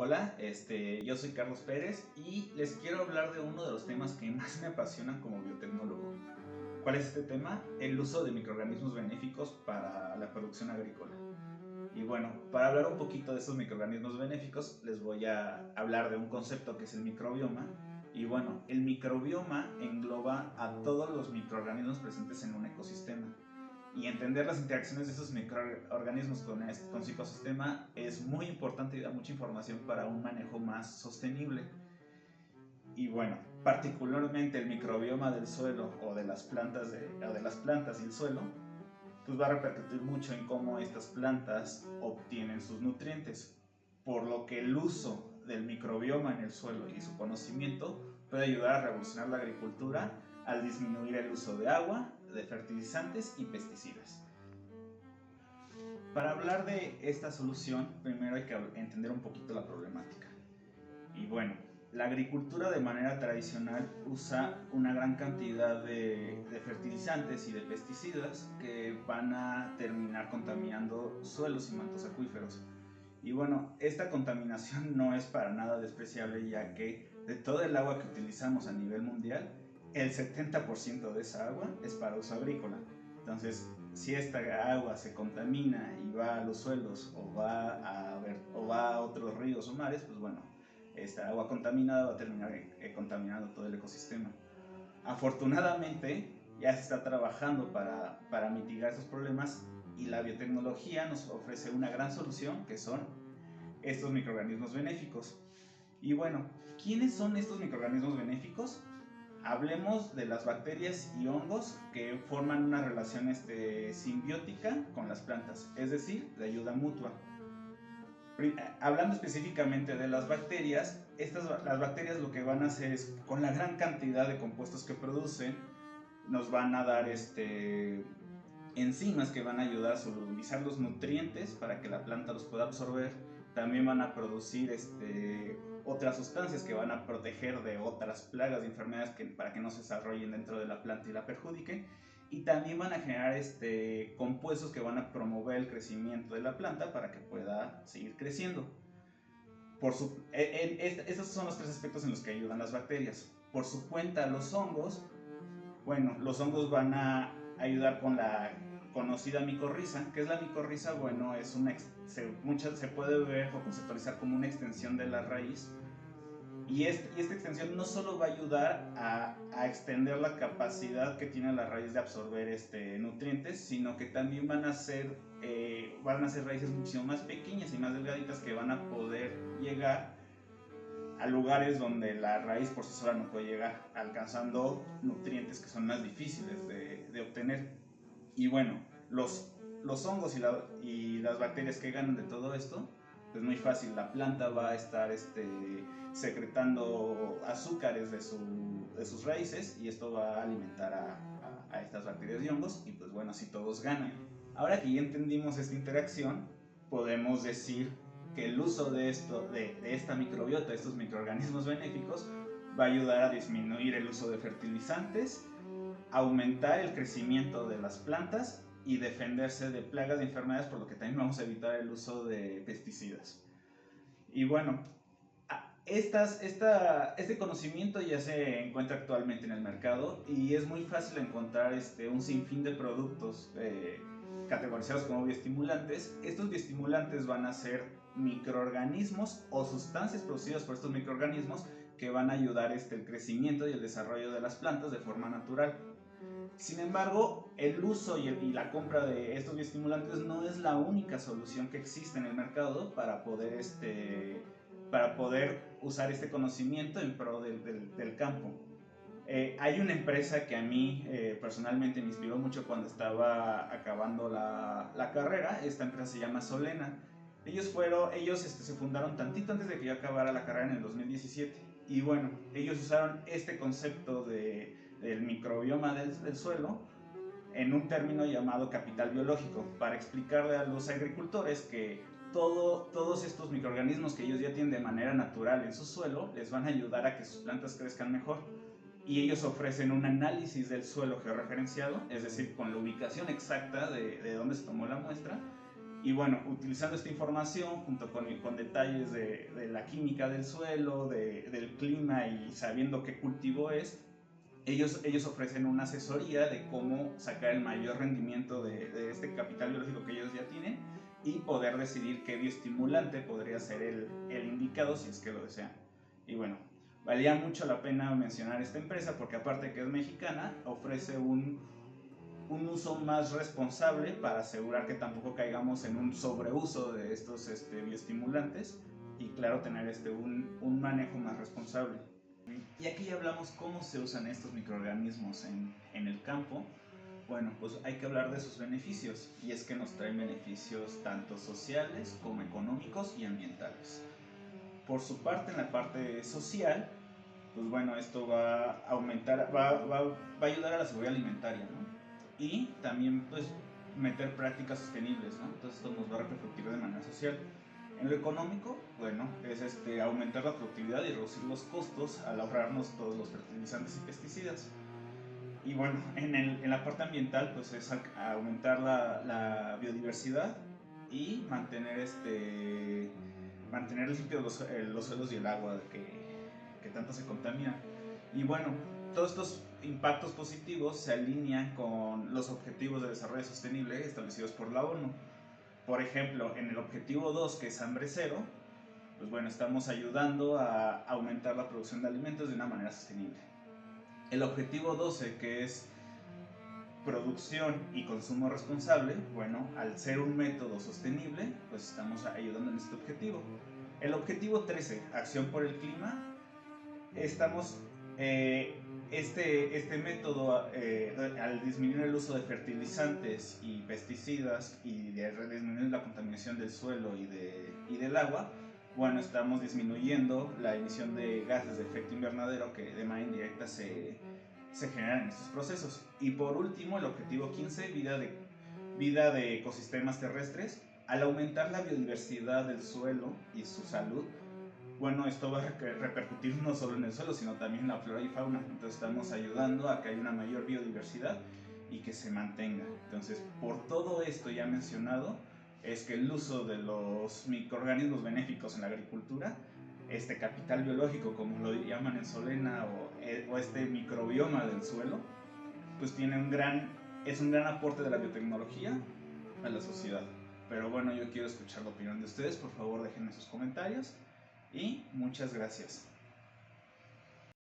Hola, yo soy Carlos Pérez y les quiero hablar de uno de los temas que más me apasionan como biotecnólogo. ¿Cuál es este tema? El uso de microorganismos benéficos para la producción agrícola. Y bueno, para hablar un poquito de estos microorganismos benéficos, les voy a hablar de un concepto que es el microbioma. Y bueno, el microbioma engloba a todos los microorganismos presentes en un ecosistema. Y entender las interacciones de esos microorganismos con su ecosistema es muy importante y da mucha información para un manejo más sostenible. Y bueno, particularmente el microbioma del suelo o de las plantas, y el suelo, pues va a repercutir mucho en cómo estas plantas obtienen sus nutrientes, por lo que el uso del microbioma en el suelo y su conocimiento puede ayudar a revolucionar la agricultura al disminuir el uso de agua, de fertilizantes y pesticidas. Para hablar de esta solución, primero hay que entender un poquito la problemática. Y bueno, la agricultura de manera tradicional usa una gran cantidad de fertilizantes y de pesticidas que van a terminar contaminando suelos y mantos acuíferos. Y bueno, esta contaminación no es para nada despreciable, ya que de todo el agua que utilizamos a nivel mundial, el 70% de esa agua es para uso agrícola. Entonces, si esta agua se contamina y va a los suelos o va a otros ríos o mares, pues bueno, esta agua contaminada va a terminar contaminando todo el ecosistema. Afortunadamente, ya se está trabajando para mitigar estos problemas y la biotecnología nos ofrece una gran solución, que son estos microorganismos benéficos. Y bueno, ¿quiénes son estos microorganismos benéficos? Hablemos de las bacterias y hongos que forman una relación simbiótica con las plantas, es decir, de ayuda mutua. Hablando específicamente de las bacterias, las bacterias lo que van a hacer es, con la gran cantidad de compuestos que producen, nos van a dar enzimas que van a ayudar a solubilizar los nutrientes para que la planta los pueda absorber. También van a producir otras sustancias que van a proteger de otras plagas y enfermedades para que no se desarrollen dentro de la planta y la perjudiquen. Y también van a generar compuestos que van a promover el crecimiento de la planta para que pueda seguir creciendo. Estos son los tres aspectos en los que ayudan las bacterias. Por su cuenta, los hongos van a ayudar con la conocida micorriza. ¿Qué es la micorriza? Bueno, se puede ver o conceptualizar como una extensión de la raíz. Y esta extensión no solo va a ayudar a extender la capacidad que tiene la raíz de absorber nutrientes, sino que también van a ser raíces muchísimo más pequeñas y más delgaditas que van a poder llegar a lugares donde la raíz por sí sola no puede llegar, alcanzando nutrientes que son más difíciles de obtener. Y bueno, los hongos y las bacterias que ganan de todo esto, pues muy fácil, la planta va a estar secretando azúcares de sus raíces y esto va a alimentar a estas bacterias y hongos y pues bueno, así todos ganan. Ahora que ya entendimos esta interacción, podemos decir que el uso de esta microbiota, de estos microorganismos benéficos, va a ayudar a disminuir el uso de fertilizantes, aumentar el crecimiento de las plantas y defenderse de plagas y enfermedades, por lo que también vamos a evitar el uso de pesticidas. Y bueno, este conocimiento ya se encuentra actualmente en el mercado y es muy fácil encontrar un sinfín de productos categorizados como bioestimulantes. Estos bioestimulantes van a ser microorganismos o sustancias producidas por estos microorganismos que van a ayudar el crecimiento y el desarrollo de las plantas de forma natural. Sin embargo, el uso y la compra de estos bioestimulantes no es la única solución que existe en el mercado para poder usar este conocimiento en pro del campo. Hay una empresa que a mí personalmente me inspiró mucho cuando estaba acabando la carrera. Esta empresa se llama Solena. Ellos se fundaron tantito antes de que yo acabara la carrera en el 2017. Y bueno, ellos usaron este concepto del microbioma del suelo en un término llamado capital biológico, para explicarle a los agricultores que todos estos microorganismos que ellos ya tienen de manera natural en su suelo les van a ayudar a que sus plantas crezcan mejor. Y ellos ofrecen un análisis del suelo georreferenciado, es decir, con la ubicación exacta de dónde se tomó la muestra, Y bueno, utilizando esta información junto con detalles de la química del suelo, del clima y sabiendo qué cultivo es, ellos ofrecen una asesoría de cómo sacar el mayor rendimiento de este capital biológico que ellos ya tienen y poder decidir qué bioestimulante podría ser el indicado si es que lo desean. Y bueno, valía mucho la pena mencionar esta empresa porque aparte de que es mexicana, ofrece un uso más responsable para asegurar que tampoco caigamos en un sobreuso de estos bioestimulantes y claro, tener un manejo más responsable. Y aquí ya hablamos cómo se usan estos microorganismos en el campo. Bueno, pues hay que hablar de sus beneficios, y es que nos traen beneficios tanto sociales como económicos y ambientales. Por su parte, en la parte social, pues bueno, esto va a aumentar, va a ayudar a la seguridad alimentaria, ¿no? Y también pues meter prácticas sostenibles, ¿no? Entonces esto nos va a repercutir de manera social. En lo económico, bueno, es aumentar la productividad y reducir los costos al ahorrarnos todos los fertilizantes y pesticidas. Y bueno, en la parte ambiental, pues es aumentar la biodiversidad y mantener limpios los suelos y el agua que tanto se contaminan. Y bueno, todos estos impactos positivos se alinean con los objetivos de desarrollo sostenible establecidos por la ONU. Por ejemplo, en el objetivo 2, que es hambre cero, pues bueno, estamos ayudando a aumentar la producción de alimentos de una manera sostenible. El objetivo 12, que es producción y consumo responsable, bueno, al ser un método sostenible, pues estamos ayudando en este objetivo. El objetivo 13, acción por el clima, estamos, este método, al disminuir el uso de fertilizantes y pesticidas y de disminuir la contaminación del suelo y del agua, bueno, estamos disminuyendo la emisión de gases de efecto invernadero que de manera indirecta se generan en estos procesos. Y por último, el objetivo 15, vida de ecosistemas terrestres. Al aumentar la biodiversidad del suelo y su salud, bueno, esto va a repercutir no solo en el suelo, sino también en la flora y fauna. Entonces estamos ayudando a que haya una mayor biodiversidad y que se mantenga. Entonces, por todo esto ya mencionado, es que el uso de los microorganismos benéficos en la agricultura, este capital biológico, como lo llaman en Solena, o este microbioma del suelo, pues es un gran aporte de la biotecnología a la sociedad. Pero bueno, yo quiero escuchar la opinión de ustedes, por favor déjenme sus comentarios y muchas gracias.